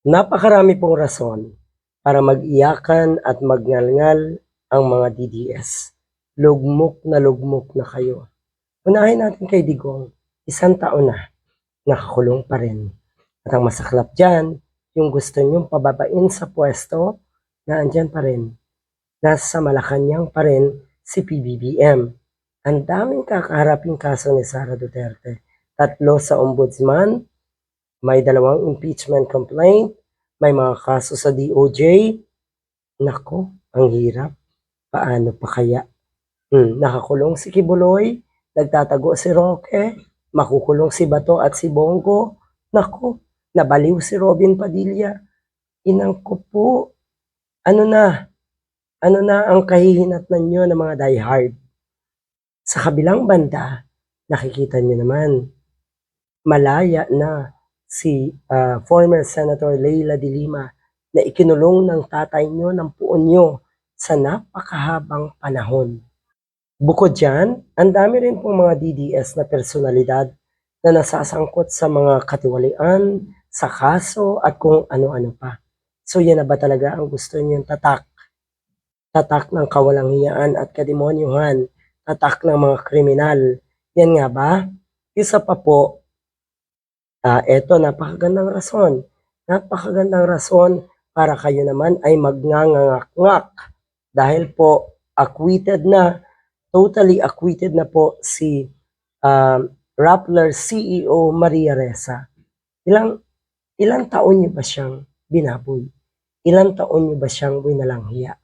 Napakarami pong rason para mag-iyakan at magngalngal ang mga DDS. Lugmok na kayo. Unahin natin kay Digong, 1 taon na, nakakulong pa rin. At ang masaklap dyan, yung gusto niyong pababain sa pwesto, na andyan pa rin. Nasa Malacanang pa rin si PBBM. Ang daming kakaharaping kaso ni Sara Duterte. 3 sa ombudsman, may 2 impeachment complaint, may mga kaso sa DOJ. Nako, ang hirap. Paano pa kaya? Nakakulong si Kibuloy, nagtatago si Roque, makukulong si Bato at si Bongo. Nako, nabaliw si Robin Padilla. Inang ko po, ano na ang kahihinatnan nyo ng mga diehard? Sa kabilang banda, nakikita nyo naman, malaya na si former Senator Leila de Lima na ikinulong ng tatay nyo, ng puon nyo sa napakahabang panahon. Bukod dyan, ang dami rin pong mga DDS na personalidad na nasasangkot sa mga katiwalian, sa kaso at kung ano-ano pa. So yan na ba talaga ang gusto nyo? Tatak ng kawalang-hiyaan at kademonyuhan, tatak ng mga kriminal. Yan nga ba? Isa pa po, eto, napakagandang rason para kayo naman ay magnganganak dahil po acquitted na, totally acquitted na po si Rappler CEO Maria Ressa. Ilang taon niyo ba siyang binaboy? Ilang taon niyo ba siyang winalanghiya?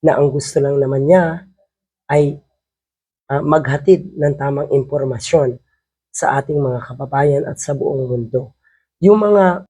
Na ang gusto lang naman niya ay maghatid ng tamang impormasyon sa ating mga kababayan at sa buong mundo. Yung mga